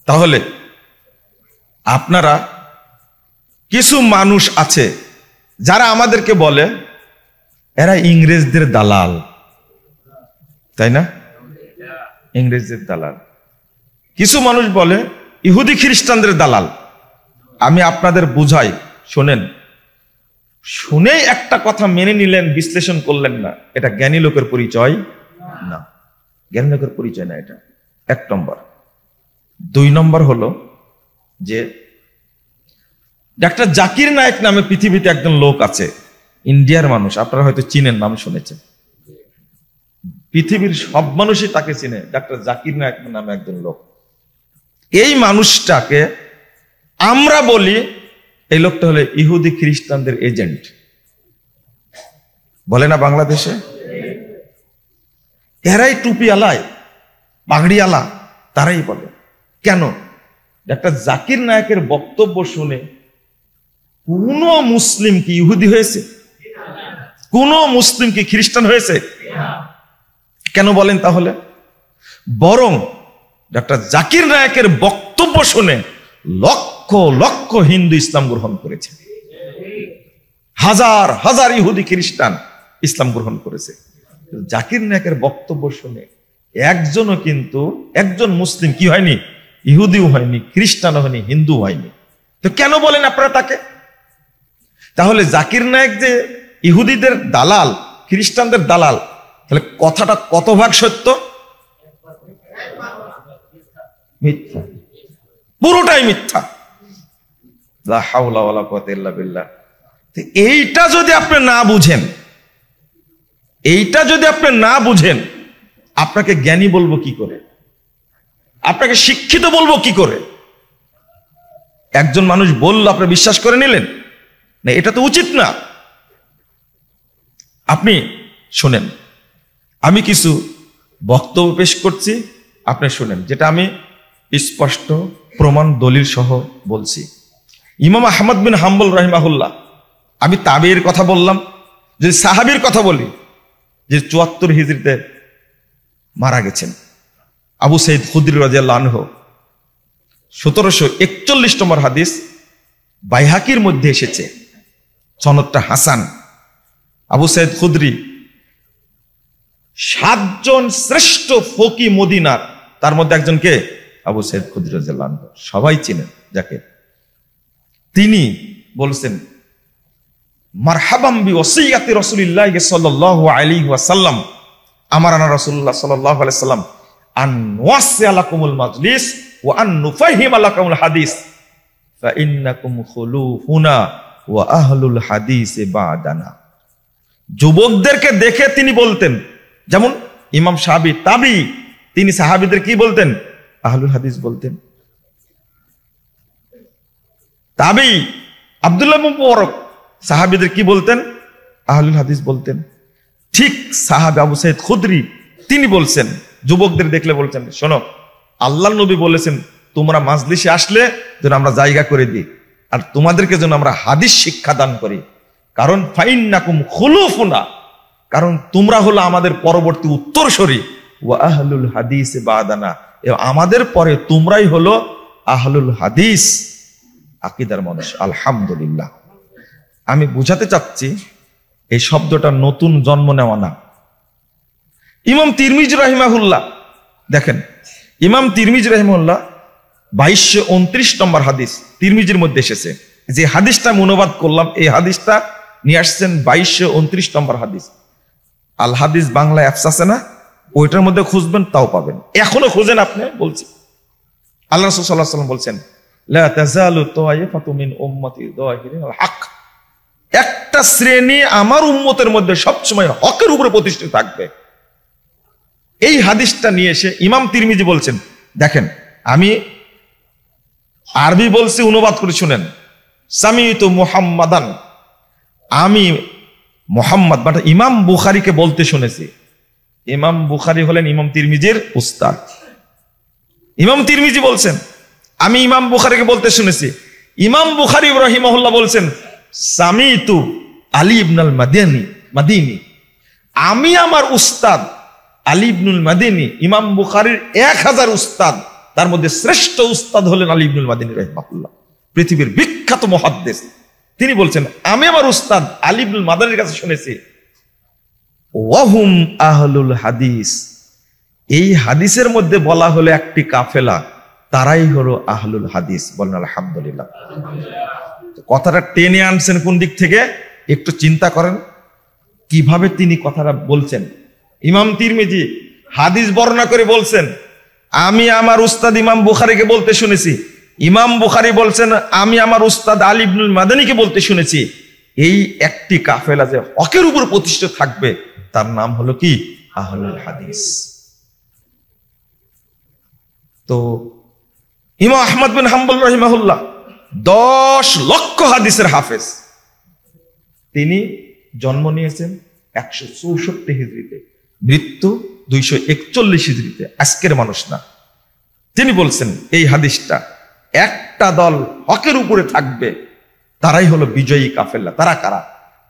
তাহলে আপনারা কিছু মানুষ আছে যারা আমাদেরকে বলে এরা ইংরেজদের দালাল, তাই না? ইংরেজদের দালাল। কিছু মানুষ বলে ইহুদি খ্রিস্টানদের দালাল। আমি আপনাদের বুঝাই, শোনেন। শুনেই একটা কথা মেনে নিলেন, বিশ্লেষণ করলেন না, এটা জ্ঞানী লোকের পরিচয় না। জ্ঞানী লোকের পরিচয় না এটা, 1 নম্বর। 2 নম্বর হলো যে ডাক্তার জাকির নায়েক নামে পৃথিবীতে একজন লোক আছে, ইন্ডিয়ার মানুষ, আপনারা হয়তো চিনেন, নাম শুনেছেন। পৃথিবীর সব মানুষই তাকে চিনে, ডাক্তার জাকির নায়েক নামে একজন লোক। এই মানুষটাকে আমরা বলি এই লোকটা হলো ইহুদি খ্রিস্টানদের এজেন্ট, বলে না বাংলাদেশে? এরাই টুপি আলায়, পাগড়ি আলা, তারাই বলে। কেন? ডাক্তার জাকির নায়েকের বক্তব্য শুনে কোন মুসলিম কি ইহুদি হয়েছে? কোন মুসলিম কি খ্রিস্টান হয়েছে? কেন বলেন তাহলে? বরং ডাক্তার জাকির নায়েকের বক্তব্য শুনে লক্ষ লক্ষ হিন্দু ইসলাম গ্রহণ করেছে, হাজার হাজার ইহুদি খ্রিস্টান ইসলাম গ্রহণ করেছে। জাকির নায়েকের বক্তব্য শুনে একজনও কিন্তু, একজন মুসলিম কি হয়নি? ইহুদিও হয়নি, খ্রিস্টানও হয়নি, হিন্দু হয়নি। তো কেন বলেন আপনারা তাকে? তাহলে জাকির নায়েক যে ইহুদিদের দালাল, খ্রিস্টানদের দালাল, তাহলে কথাটা কত ভাগ সত্য? মিথ্যা, পুরোটাই মিথ্যা। লা হাওলা ওয়ালা কুওয়াতা ইল্লা বিল্লাহ। এইটা যদি আপনি না বুঝেন, এইটা যদি আপনি না বুঝেন, আপনাকে জ্ঞানী বলবো কি করে? আপনাকে শিক্ষিত বলবো কি করে? একজন মানুষ বলল আপনি বিশ্বাস করে নিলেন না, এটা তো উচিত না। আপনি শোনেন, আমি কিছু বক্তব্য পেশ করছি, আপনি শুনেন, যেটা আমি স্পষ্ট প্রমাণ দলিল সহ বলছি। ইমাম আহমদ বিন হাম্বল রাহিমাহুল্লাহ, আমি তাবির কথা বললাম, যদি সাহাবীর কথা বলি, যে 74 হিজরিতে মারা গেছেন আবু সাইদ খুদরি রাদিয়াল্লাহু আনহু, 1741 নম্বর হাদিস বাইহাকির মধ্যে এসেছে, সনদটা হাসান। আবু সাইদ খুদরি 7 জন শ্রেষ্ঠ ফকি মদিনার, তার মধ্যে একজনকে আবু সাইদ খুদরি রাদিয়াল্লাহু আনহু, সবাই চিনেন যাকে। তিনি বলছেন, মারহাবাম বিওসিয়াতি রাসূলিল্লাহ সাল্লাল্লাহু আলাইহি ওয়াসাল্লাম, আমারানা রাসূলুল্লাহ সাল্লাল্লাহু আলাইহি ওয়াসাল্লাম আন ওয়াসিয়া লাকুমুল মাজলিস ওয়া আন নুফাহিমা লাকুমুল হাদিস ফা ইন্নাকুম খুলুফুনা ওয়া আহলুল হাদিস বাদানা। যুবকদেরকে দেখে তিনি বলতেন, যেমন ইমাম সাহাবী তাবি, তিনি সাহাবীদের কি বলতেন? আহলুল হাদিস বলতেন। তাবি আব্দুল্লাহ মুবারক সাহাবীদের কি বলতেন? আহলুল হাদিস বলতেন। ঠিক সাহাবী আবু সাইদ খুদরি তিনি বলছেন, যুবকদের দেখলে বলছেন, শোনো, আল্লাহর নবী বলেছেন তোমরা মাজলিসে আসলে যেন আমরা জায়গা করে দিই, আর তোমাদেরকে যেন আমরা হাদিস শিক্ষা দান করি, কারণ ফাইন্নাকুম খুলুফুনা, কারণ তোমরা হলো আমাদের পরবর্তী উত্তরসূরি, ওয়া আহলুল হাদিস বাদানা, আমাদের পরে তোমরাই হলো আহলুল হাদিস, আকীদার মানুষ। আলহামদুলিল্লাহ। আমি বুঝাতে চাচ্ছি এই শব্দটা নতুন জন্ম নেওয়া না। ইমাম তিরমিজি রাহিমাহুল্লাহ, দেখেন ইমাম তিরমিজি রাহিমাহুল্লাহ 2229 নম্বর হাদিস তিরমিজির মধ্যে এসেছে। যে হাদিসটা আমি অনুবাদ করলাম, এই হাদিসটা নিয়ে আসছেন 2229 নম্বর হাদিস। আল হাদিস বাংলা অ্যাপস আছে না, ওইটার মধ্যে খুঁজবেন, তাও পাবেন। এখনো খুঁজেন আপনি, বলছি। আল্লাহ রাসূল সাল্লাল্লাহু আলাইহি ওয়াসাল্লাম বলছেন, লা তাযালু তাওয়াইফাতু মিন উম্মতি যাহিরিনাল হক, একটা শ্রেণী আমার উম্মতের মধ্যে সবসময় হকের উপরে প্রতিষ্ঠিত থাকবে। এই হাদিসটা নিয়ে এসে ইমাম তিরমিজি বলছেন, দেখেন আমি আরবি বলছি, অনুবাদ করে শুনেন। সামিতু মুহাম্মাদান, আমি মুহাম্মদ মানে ইমাম বুখারীকে বলতে শুনেছি। ইমাম বুখারী হলেন ইমাম তিরমিজির উস্তাদ। ইমাম তিরমিজি বলছেন, আমি ইমাম বুখারীকে বলতে শুনেছি। ইমাম বুখারী রাহিমাহুল্লাহ বলছেন, সামিতু আলী ইবনুল মাদিনী, আমি আমার উস্তাদ আলী ইবনুল মাদিনী, ইমাম বুখারীর 1000 উস্তাদ তার মধ্যে শ্রেষ্ঠ উস্তাদ হলেন আলী ইবনুল মাদিনী রাহিমাহুল্লাহ, পৃথিবীর বিখ্যাত মুহাদ্দিস। তিনি বলছেন, আমি আমার উস্তাদ আলী ইবনুল মাদানির কাছে শুনেছি, ওয়াহুম আহলুল হাদিস, এই হাদিসের মধ্যে বলা হলো একটি কাফেলা, তারাই হলো আহলুল হাদিস। বলেন আলহামদুলিল্লাহ। কথাটা টেনে আনছেন কোন দিক থেকে একটু চিন্তা করেন, কিভাবে তিনি কথাটা বলছেন। ইমাম তিরমিজি হাদিস বর্ণনা করে বলছেন, আমি আমার উস্তাদ ইমাম বুখারীকে বলতে শুনেছি। ইমাম বুখারী বলছেন, আমি আমার উস্তাদ আলী ইবনুল মাদানীকে বলতে শুনেছি, এই একটি কাফেলা যে হকের উপর প্রতিষ্ঠিত থাকবে তার নাম হলো কি? আহলুল হাদিস। তো ইমাম আহমদ বিন হাম্বল রাহিমাহুল্লাহ 10 লক্ষ হাদিসের হাফেজ। তিনি জন্ম নিয়েছেন 164 হিজরিতে, মৃত্যু 241 হিজরিতে, আজকের মানুষ না। তিনি বলছেন এই হাদিসটা, একটা দল হকের উপরে থাকবে, তারাই হলো বিজয়ী কাফেলা। তারা কারা?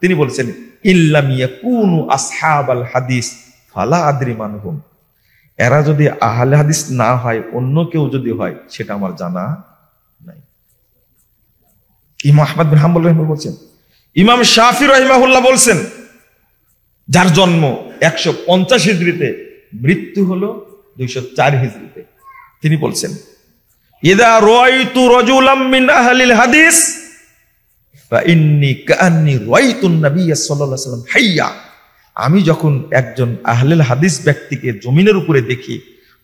তিনি বলছেন, ইল্লাম ইয়াকুনু আসহাবাল হাদিস ফালা আদরি মানহুম, এরা যদি আহলে হাদিস না হয়, অন্য কেউ যদি হয়, সেটা আমার জানা নাই। ইমাম আহমদ বিন হাম্বল রাহিমাহুল্লাহ বলছেন। ইমাম শাফি রাহিমাহুল্লাহ বলছেন, যার জন্ম 150 হিজরিতে, মৃত্যু হলো 204 হিজরিতে, তিনি বলছেন, ইদা রাআইতু রাজুলাম মিন আহলিল হাদিস ফা ইন্নী কাআন্নী রাআইতুন নবী সাল্লাল্লাহু আলাইহি ওয়াসাল্লাম হাইয়া, আমি যখন একজন আহলুল হাদিস ব্যক্তিকে জমিনের উপরে দেখি,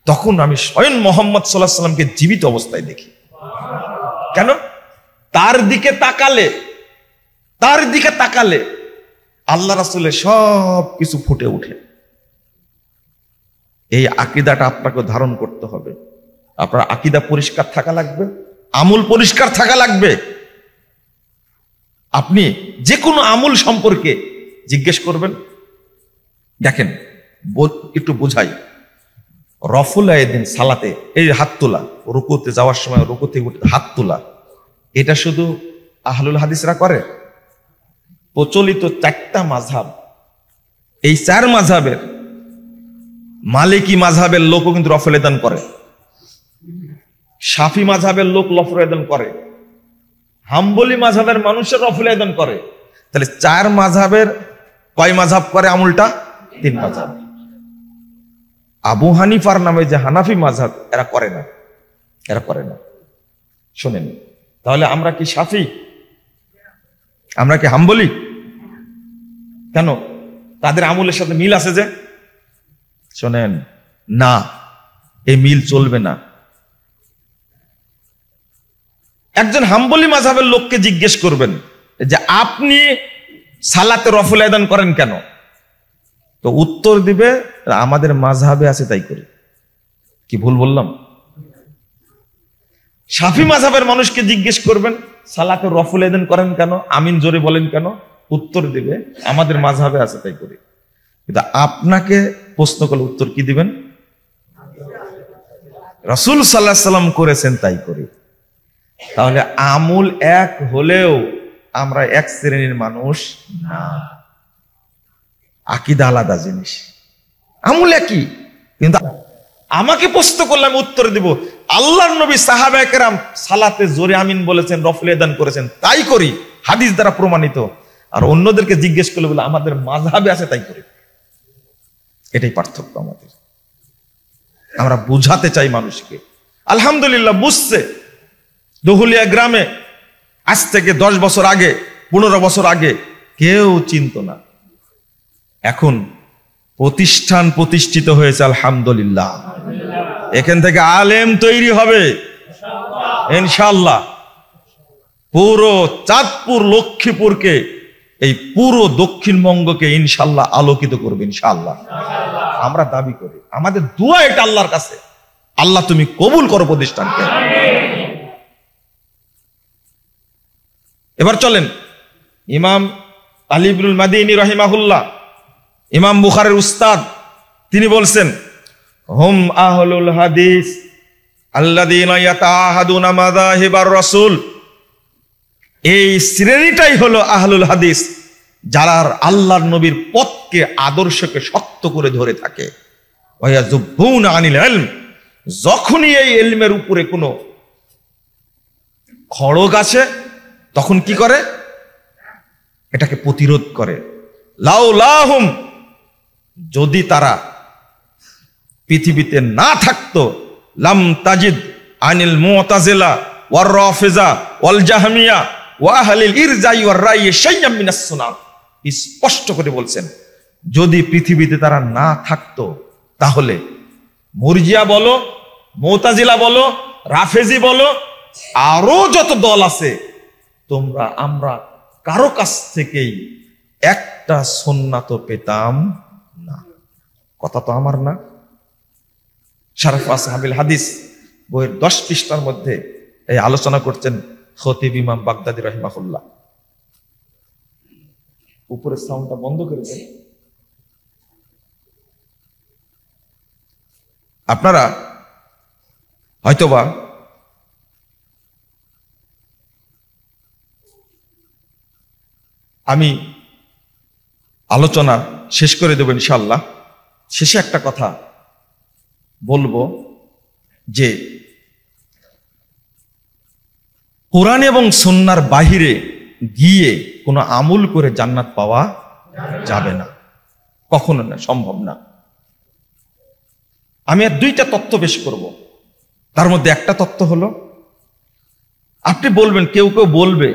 তখন আমি স্বয়ং মুহাম্মদ সাল্লাল্লাহু আলাইহি ওয়াসাল্লামকে জীবিত অবস্থায় দেখি। কেন? তার দিকে তাকালে আল্লাহ রাসূলের সব কিছু ফুটে ওঠে। এই আকীদাটা আপনাকে ধারণ করতে হবে। আপনার আকীদা পরিষ্কার থাকা লাগবে, আমল পরিষ্কার থাকা লাগবে। আপনি যে কোনো আমল সম্পর্কে জিজ্ঞেস করবেন। দেখেন, একটু বোঝাই, রফুল আয়েদিন সালাতে, এই হাত তোলা, রুকুতে যাওয়ার সময় রুকুতে হাত তোলা, এটা শুধু আহলুল হাদিসরা করে? প্রচলিত 4টা মাযহাব, এই 4 মাযহাবের মালিকি মাযহাবের লোকও কিন্তু রফুল আয়েদান করে, শাফি মাযহাবের লোক রফুল আয়েদান করে, হাম্বলি মাযহাবের মানুষের রফুল আয়েদান করে। তাহলে 4 মাযহাবের কয় মাযহাব করে আমলটা? 3 মাযহাব। আবু হানিফার নামে যে হানাফি মাযহাব, এরা করে না। শোনেন, তাহলে আমরা কি শাফি? আমরা কি হাম্বলি? কেন? তাদের আমলের সাথে মিল আছে যে? শোনেন না, এই মিল চলবে না। একজন হাম্বলি মাযহাবের লোককে জিজ্ঞেস করবেন যে আপনি সালাতে রফুল আয়েদান করেন কেন? তো উত্তর দিবে, আমাদের মাযহাবে আছে তাই করি। কি ভুল বললাম? শাফি মাযহাবের মানুষকে জিজ্ঞেস করবেন, সালাতে রফুল আয়েদান করেন কেন, আমিন জোরে বলেন কেন? উত্তর দিবে, আমাদের মাযহাবে আছে তাই করি। কিন্তু আপনাকে প্রশ্ন করলে উত্তর কি দিবেন? রাসূল সাল্লাল্লাহু আলাইহি ওয়াসাল্লাম করেছেন তাই করি। তাহলে আমল এক হলেও আমরা এক শ্রেণীর মানুষ না, আকীদা আলাদা জিনিস। আমল একই, কিন্তু আমাকে প্রশ্ন করলে আমি উত্তর দিব, আল্লাহর নবী সাহাবায়ে কেরাম সালাতে জোরে আমিন বলেছেন, রফুল আয়েদান করেছেন, তাই করি, হাদিস দ্বারা প্রমাণিত। আর অন্যদেরকে জিজ্ঞেস করলে বলে আমাদের মাযহাবে আছে তাই করি। এটাই পার্থক্য আমাদের। আমরা বুঝাতে চাই মানুষকে। আলহামদুলিল্লাহ বুঝছে। দহুলিয়া গ্রামে আজ থেকে 10 বছর আগে, 15 বছর আগে কেউ চিনত না। এখন প্রতিষ্ঠান প্রতিষ্ঠিত হয়েছে, আলহামদুলিল্লাহ। এখান থেকে আলেম তৈরি হবে ইনশাআল্লাহ। পুরো চাঁদপুর, লক্ষ্মীপুরকে, এই পুরো দক্ষিণবঙ্গকে ইনশাআল্লাহ আলোকিত করবে ইনশাআল্লাহ। আমরা দাবি করি, আমাদের দোয়া এটা আল্লাহর কাছে, আল্লাহ তুমি কবুল করো প্রতিষ্ঠানকে। এবার চলেন, ইমাম আলী ইবনুল মাদিনী রাহিমাহুল্লাহ, ইমাম বুখারীর উস্তাদ, তিনি বলছেন, হুম আহলুল হাদিস আল্লাযীনা ইয়াতাআহাদুনা মাযাহিবার রাসূল, এই শ্রেণীটাই হলো আহলুল হাদিস, যারা আল্লাহর নবীর পথকে, আদর্শকে শক্ত করে ধরে থাকে। ওয়া ইয়াযুবুনা আনিল ইলম, যখনই এই ইলমের উপরে কোনো খড়গ আছে তখন কি করে? এটাকে প্রতিরোধ করে। লাউলাহুম, যদি তারা পৃথিবীতে না থাকতো, লাম তাজিদ আনিল মুতাজিলা ওয়ার রাফিজা ওয়াল জাহমিয়া ওয়া আহলিল ইরজাই ওয়ার রাই শাইয়্যাম মিনাস সুনান। স্পষ্ট করে বলছেন, যদি পৃথিবীতে তারা না থাকতো তাহলে মুরজিয়া বলো, মুতাজিলা বলো, রাফেজি বলো, আরো যত দল আছে, তোমরা আমরা কারো কাছ থেকেই একটা সুন্নাত পেতাম না। কথা তো আমার না? শারফ আসহাবিল হাদিস বইয়ের 10 পৃষ্ঠার মধ্যে এই আলোচনা করছেন খতিব ইমাম বাগদাদি রাহিমাহুল্লাহ। উপরের সাউন্ডটা বন্ধ করে দেন। আপনারা হয়তোবা আমি আলোচনা শেষ করে দেব ইনশাআল্লাহ। শেষে একটা কথা বলবো যে কোরআন এবং সুন্নাহর বাহিরে গিয়ে কোনো আমল করে জান্নাত পাওয়া যাবে না, কখনো না, সম্ভব না। আমি আর 2টা তত্ত্ব পেশ করব। তার মধ্যে একটা তত্ত্ব হলো, আপনি বলবেন, কেউ কেউ বলবে,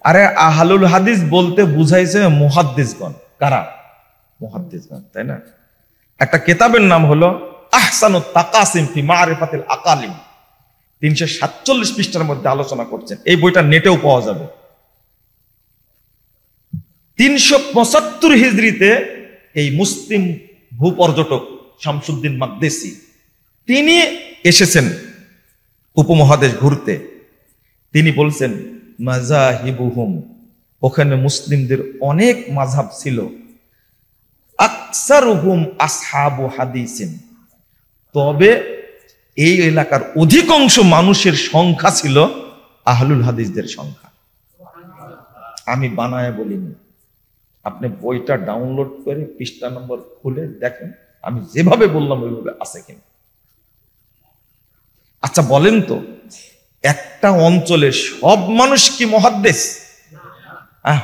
আরে আহলুল হাদিস বলতে বুঝাইছে মুহাদ্দিসগণ। কারা? মুহাদ্দিসগণ, তাই না? একটা কিতাবের নাম হলো আহসানুত তাকাসিম ফি মারিফাতিল আকালিম, 347 পৃষ্ঠার মধ্যে আলোচনা করছেন। এই বইটা নেটেও পাওয়া যাবে। 375 হিজরিতে এই মুসলিম ভূপর্যটক শামসুদ্দিন মাকদেসি তিনি এসেছেন উপমহাদেশ ঘুরতে। তিনি বলছেন মাযাহিবুহুম, ওখানে মুসলিমদের অনেক মাযহাব ছিল। আকসারুহুম আসহাবু হাদিসিন, তবে এই এলাকার অধিকাংশ মানুষের সংখ্যা ছিল আহলুল হাদিসদের সংখ্যা। আমি বানায় বলিনি, আপনি বইটা ডাউনলোড করে পৃষ্ঠা নম্বর খুলে দেখেন আমি যেভাবে বললাম ওইভাবে আছে কিনা। আচ্ছা বলেন তো, একটা অঞ্চলে সব মানুষ কি মুহাদ্দিস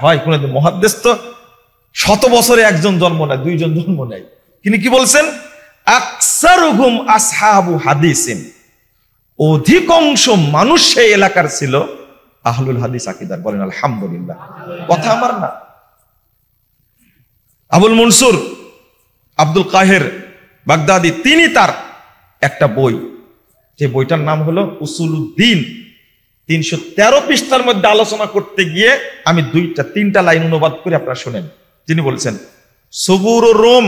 হয়? কোন মুহাদ্দিস তো 100 বছরে একজন জন্ম নেয়, 2 জন জন্ম নেয়। তিনি কি বলছেন? আকসারুহুম আসহাবু হাদিসিন, অধিকাংশ মানুষ সেই এলাকার ছিল আহলুল হাদিস আকীদার। বলেন আলহামদুলিল্লাহ। কথা আমার না। আবুল মনসুর আব্দুল কাহের বাগদাদি তিনি তার একটা বই, যে বইটার নাম হলো উসুলুদ্দিন, 313 পৃষ্ঠার মধ্যে আলোচনা করতে গিয়ে আমি 2-3টা লাইন অনুবাদ করে আপনারা শুনেন। তিনি বলছেন সুগুরু রোম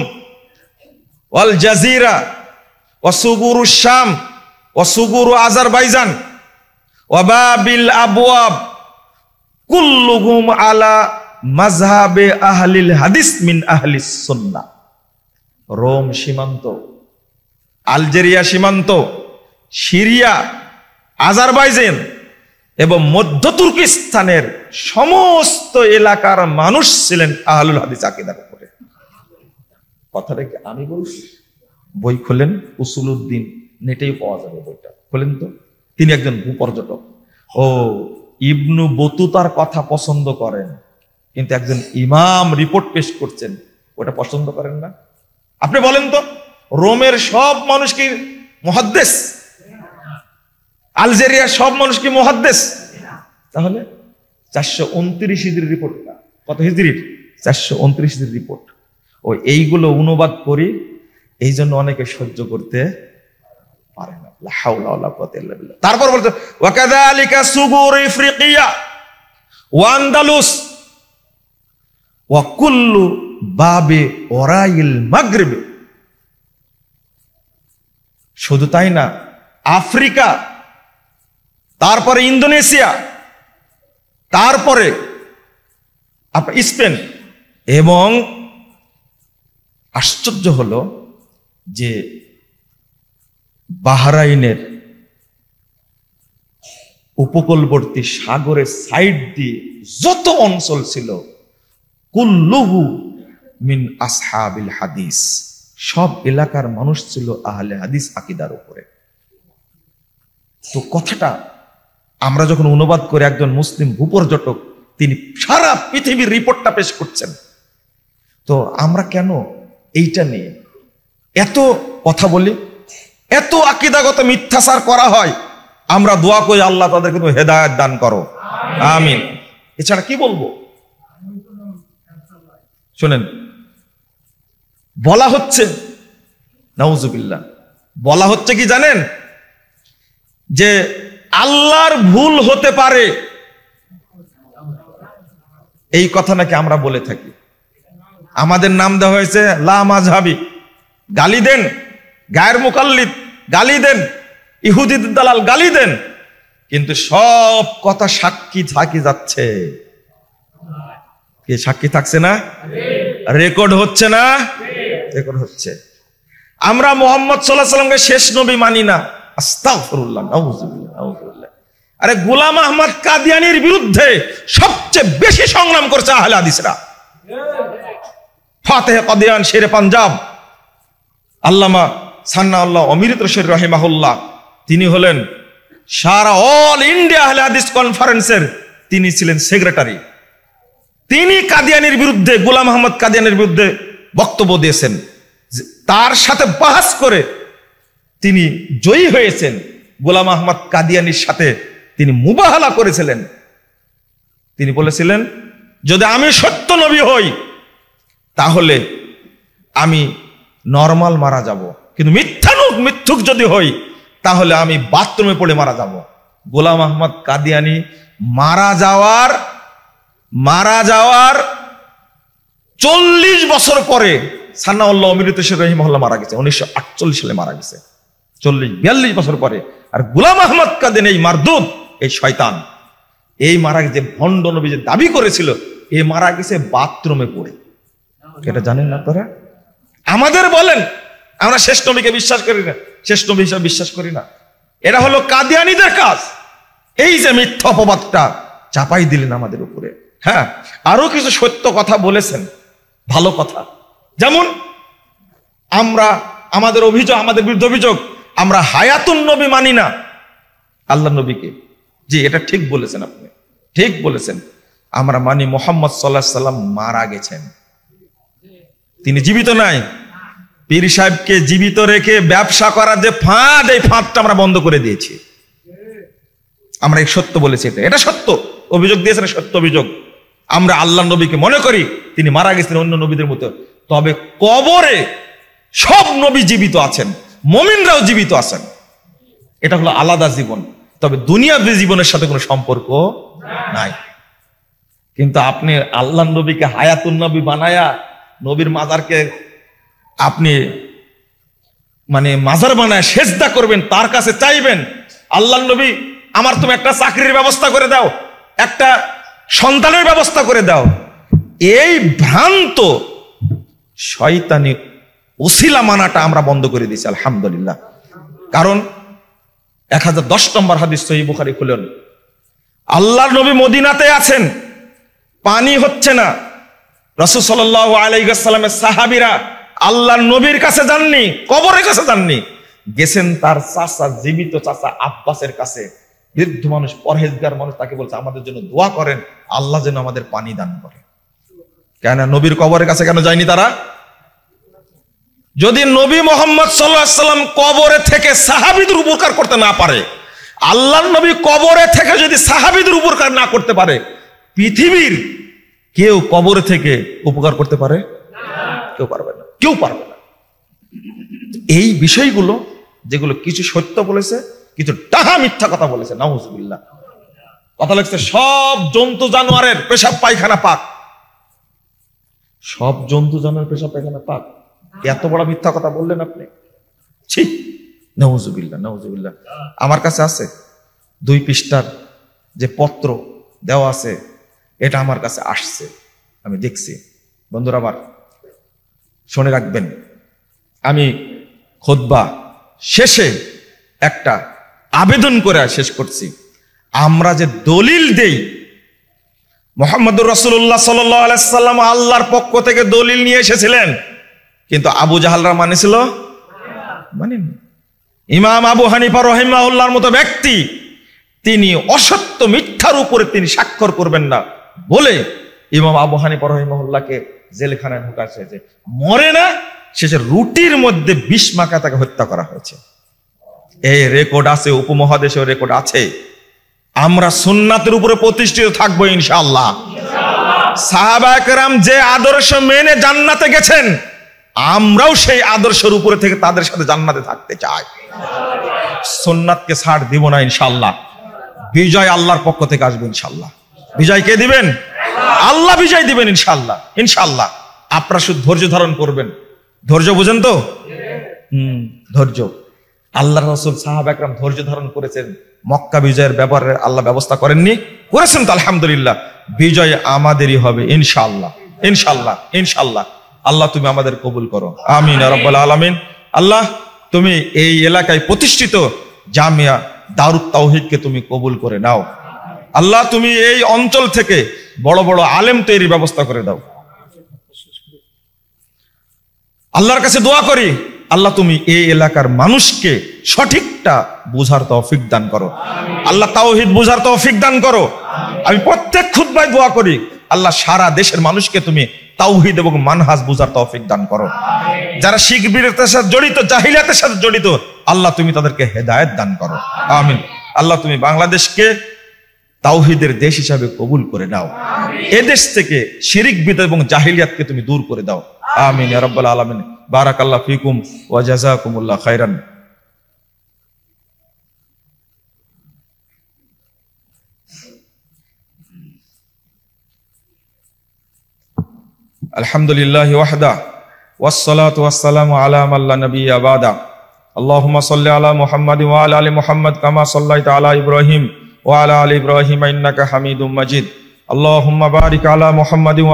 ওয়াল জাজিরা ওয়া সুগুরু শাম ওয়া সুগুরু আজারবাইজান ওয়া বাবিল আবওয়াব কুল্লুহুম আলা মাযহাবে আহলিল হাদিস মিন আহলিস সুন্নাহ। রোম সীমান্ত, আলজেরিয়া সীমান্ত, সিরিয়া, আজারবাইজান এবং মধ্য তুর্কিস্তানের সমস্ত এলাকার মানুষ ছিলেন আহলুল হাদিস আকীদার উপরে। কথাটা কি আমি বলছি? বই খোলেন, উসুলুদ্দিন, নেটেই পাওয়া যাবে বইটা, খোলেন তো। তিনি একজন ভূপর্যটক। ও ইবনু বতুতার কথা পছন্দ করেন, কিন্তু একজন ইমাম রিপোর্ট পেশ করছেন, ওটা পছন্দ করেন না। আপনি বলেন তো, রোমের সব মানুষ কি মুহাদ্দিস? আলজেরিয়ার সব মানুষ কি মুহাদ্দিস? তাহলে 429 হিজরির রিপোর্টটা, কত হিজরির? 429 হিজরির রিপোর্ট। ও এইগুলো অনুবাদ করি, এই জন্য অনেকে সহ্য করতে পারে না। লা হাওলা ওয়ালা কুওয়াতা ইল্লা বিল্লাহ। তারপর বলতে ওয়া কাযালিকা সুগুর ইফরিকিয়া ওয়া আন্দালুস ওয়া কুল্লু বাবে ওরাইল মাগরিব। শুধু তাই না, আফ্রিকা, তারপরে ইন্দোনেশিয়া, তারপরে আপনার স্পেন, এবং আশ্চর্য হলো যে বাহরাইনের উপকূলবর্তী সাগরের সাইড দিয়ে যত অঞ্চল ছিল কুল্লুহু মিন আসহাবিল হাদিস, সব এলাকার মানুষ ছিল আহলে হাদিস আকীদার উপরে। তো কথাটা আমরা যখন অনুবাদ করে, একজন মুসলিম ভূপর্যটক তিনি সারা পৃথিবীর রিপোর্টটা পেশ করছেন, তো আমরা কেন এইটা নিয়ে এত কথা বলি, এত আকীদাগত মিথ্যাচার করা হয়? আমরা দোয়া করি আল্লাহ তাদের কিন্তু হেদায়েত দান করো, আমিন। এছাড়া কি বলবো? শুনেন, বলা হচ্ছে নাউজুবিল্লাহ, বলা হচ্ছে কি জানেন, যে আল্লাহর ভুল হতে পারে, এই কথা নাকি আমরা বলে থাকি। আমাদের নাম দেওয়া হয়েছে লা মাযহাবি, গালি দেন, গায়ের মুকাল্লিদ গালি দেন, ইহুদি দালাল গালি দেন, কিন্তু সব কথা সাক্ষী থাকি যাচ্ছে। কি সাক্ষী থাকছে না? রেকর্ড হচ্ছে না? রেকর্ড হচ্ছে। আমরা মুহাম্মদ সাল্লাল্লাহু আলাইহি ওয়াসাল্লামকে শেষ নবী মানি না, আস্তাগফিরুল্লাহ, নাউযুবিল্লাহ, নাউযুবিল্লাহ। আরে গোলাম আহমদ কাদিয়ানির বিরুদ্ধে সবচেয়ে বেশি সংগ্রাম করছে আহলে হাদিসরা। ফাতেহ কাদিয়ান, শেরে পাঞ্জাব, আল্লামা সান্নাউল্লাহ অমৃত রশিদ রাহিমাহুল্লাহ, তিনি হলেন সারা অল ইন্ডিয়া আহলে হাদিস কনফারেন্সের তিনি ছিলেন সেক্রেটারি। তিনি কাদিয়ানির বিরুদ্ধে, গোলাম আহমদ কাদিয়ানির বিরুদ্ধে বক্তব্য দিয়েছেন, তার সাথে বাহাস করে তিনি জয়ী হয়েছেন। গোলাম আহমদ কাদিয়ানির সাথে তিনি মুবাহালা করেছিলেন। তিনি বলেছিলেন, যদি আমি সত্য নবী হই তাহলে আমি নরমাল মারা যাব, কিন্তু মিথ্যুক যদি হই তাহলে আমি বাথরুমে পড়ে মারা যাব। গোলাম আহমদ কাদিয়ানি মারা যাওয়ার 40 বছর পরে সান্নাউল্লাহ অমৃত রশিদ রাহিমাহুল্লাহ মারা গেছে, 1948 সালে মারা গেছে, 40-42 বছর পরে। আর গোলাম আহমদ কাদিয়ানি এই মারদুদ, এই শয়তান, এই মারা গেছে, ভণ্ড নবী যে দাবি করেছিল, এই মারা গেছে বাথরুমে পড়ে। এটা জানেন না আপনারা? আমাদের বলেন আমরা শেষ নবীকে বিশ্বাস করি না, শেষ নবী হিসাবে বিশ্বাস করি না। এটা হলো কাদিয়ানীদের কাজ। এই যে মিথ্যা অপবাদটা চাপাই দিলেন আমাদের উপরে। হ্যাঁ, আরো কিছু সত্য কথা বলেছেন, ভালো কথা। যেমন আমাদের বিরুদ্ধে অভিযোগ, আমরা হায়াতুন নবী মানি না, আল্লাহ নবীকে। জি, এটা ঠিক বলেছেন, আপনি ঠিক বলেছেন। আমরা মানি মুহাম্মদ সাল্লাল্লাহু আলাইহি ওয়াসাল্লাম মারা গেছেন, তিনি জীবিত নাই। পীর সাহেবকে জীবিত রেখে ব্যবসা করার যে ফাঁদ, এই ফাঁদটা আমরা বন্ধ করে দিয়েছি। আমরা এই সত্য বলেছি, এটা সত্য অভিযোগ দিয়েছেন, সত্য অভিযোগ। আমরা আল্লাহ নবীকে মনে করি তিনি মারা গেছেন অন্য নবীদের মতো, তবে কবরে সব নবী জীবিত আছেন, মুমিনরাও জীবিত আছেন। এটা হলো আলাদা জীবন, তবে দুনিয়াবী জীবনের সাথে কোনো সম্পর্ক নাই। কিন্তু আপনি আল্লাহ নবীকে হায়াতুন নবী বানায়া নবীর মাজারকে আপনি মাজার বানায় সেজদা করবেন, তার কাছে চাইবেন, আল্লাহ নবী আমার তুমি একটা চাকরির ব্যবস্থা করে দাও, একটা সন্তানের ব্যবস্থা করে দাও। এই ভ্রান্ত শয়তানি ওসিলা মানাটা আমরা বন্ধ করে দিয়েছি, আলহামদুলিল্লাহ। কারণ 1010 নম্বর হাদিস সহিহ বুখারী খুলেন, আল্লাহর নবী মদিনাতে আছেন, পানি হচ্ছে না। রাসূল সাল্লাল্লাহু আলাইহি ওয়াসাল্লামের সাহাবীরা আল্লাহর নবীর কাছে যাননি, কবরের কাছে যাননি, গেছেন তার চাচা, জীবিত চাচা আব্বাসের কাছে। বৃদ্ধ মানুষ, পরহেজগার মানুষ, তাকে বলছে আমাদের জন্য দোয়া করেন, আল্লাহ যেন আমাদের পানি দান করে। কেন নবীর কবরের কাছে কেন যায়নি তারা? যদি নবী মুহাম্মদ সাল্লাল্লাহু আলাইহি ওয়াসাল্লাম কবরে থেকে সাহাবীদের উপকার করতে না পারে, আল্লাহর নবী কবরে থেকে যদি সাহাবীদের উপকার না করতে পারে, পৃথিবীর কেউ কবরে থেকে উপকার করতে পারে? কেউ পারবে না, কেউ পারবে না। এই বিষয়গুলো যেগুলো কিছু সত্য বলেছে, কিছু ডাহা মিথ্যা কথা বলেছে, নাউজুবিল্লাহ। কথা লাগছে সব জন্তু জানোয়ারের পেশাব পায়খানা পাক, সব জন্তু জানোয়ারের পেশাব পায়খানা পাক। এত বড় মিথ্যা কথা বললেন আপনি, ছি, নাউজুবিল্লাহ, নাউজুবিল্লাহ। আমার কাছে আছে 2 পৃষ্ঠার যে পত্র দেওয়া আছে, এটা আমার কাছে আসছে, আমি দেখছি। বন্ধুরা আমার, শুনে রাখবেন, আমি খুতবা শেষে একটা আবেদন করে শেষ করছি। আমরা যে দলিল দেই, মুহাম্মদুর রাসূলুল্লাহ সাল্লাল্লাহু আলাইহি ওয়াসাল্লাম আল্লাহর পক্ষ থেকে দলিল নিয়ে এসেছিলেন, কিন্তু আবু জাহালরা মানেছিল? মানেনি। ইমাম আবু হানিফা রাহিমাহুল্লাহর মতো ব্যক্তি তিনি অসত্য মিথ্যার উপরে তিনি স্বাক্ষর করবেন না বলে ইমাম আবু হানিফা রাহিমাহুল্লাহকে জেলখানায় ঢোকাচ্ছে, যে মরে না, শেষে রুটির মধ্যে বিষ মাখা তাকে হত্যা করা হয়েছে। এই রেকর্ড আছে, উপমহাদেশেও রেকর্ড আছে। আমরা সুন্নাতের উপরে প্রতিষ্ঠিত থাকবো ইনশাআল্লাহ। সাহাবায়ে কেরাম যে আদর্শ মেনে জান্নাতে গেছেন, আমরাও সেই আদর্শের উপরে থেকে তাদের সাথে জান্নাতে থাকতে চাই। সুন্নাতকে ছাড় দিব না ইনশাআল্লাহ। বিজয় আল্লাহর পক্ষ থেকে আসবে ইনশাআল্লাহ। বিজয় কে দিবেন? আল্লাহ বিজয় দিবেন ইনশাআল্লাহ। ইনশাআল্লাহ আপনারা শুধু ধৈর্য ধারণ করবেন। ধৈর্য বুঝেন তো? ধৈর্য। আল্লাহর রাসূল সাহাবায়ে কেরাম ধৈর্য ধারণ করেছেন। মক্কা বিজয়ের ব্যাপারে আল্লাহ ব্যবস্থা করেননি? করেছেন তো আলহামদুলিল্লাহ। বিজয় আমাদেরই হবে ইনশাআল্লাহ। ইনশাআল্লাহ ইনশাআল্লাহ। আল্লাহ তুমি আমাদের কবুল করো, আমিন ইয়া রাব্বাল আলামিন। আল্লাহ তুমি এই এলাকায় প্রতিষ্ঠিত জামিয়া দারুত তাওহীদকে তুমি কবুল করে নাও। আল্লাহ তুমি এই অঞ্চল থেকে বড় বড় আলেম তৈরির ব্যবস্থা করে দাও। আল্লাহর কাছে দোয়া করি, আল্লাহ তুমি এই এলাকার মানুষকে সঠিকটা বুঝার তৌফিক দান করো। আল্লাহ তাওহীদ বুঝার তৌফিক দান করো। আমি প্রত্যেক খুতবায় দোয়া করি, আল্লাহ সারা দেশের মানুষকে তুমি তাওহীদ এবং মানহাজ বুঝার তৌফিক দান করো। যারা শিরকের সাথে জড়িত, জাহিলিয়াতের সাথে জড়িত, আল্লাহ তুমি তাদেরকে হেদায়েত দান করো, আমিন। আল্লাহ তুমি বাংলাদেশকে তাওহীদের দেশ হিসাবে কবুল করে নাও। এদেশ থেকে শিরক বিদআত এবং জাহিলিয়াতকে তুমি দূর করে দাও, আমিন ইয়া রাব্বাল আলামিন। বারাকাল্লাহু ফিকুম ওয়া জাযাকুমুল্লাহু খাইরান। আলহামদুলিল্লাহি ওয়াহদা ওয়াসসালাতু ওয়াসসালামু আলা মান লা নাবিয়্যা বাদা। আল্লাহুম্মা সাল্লি আলা মুহাম্মাদিন ওয়া আলা আলি মুহাম্মাদ কামা সাল্লাইতা আলা ইব্রাহিম ওয়া আলা আলি ইব্রাহিম ইন্নাকা হামিদুম মাজিদ। আল্লাহুম্মা বারিক আলা মুহাম্মাদিন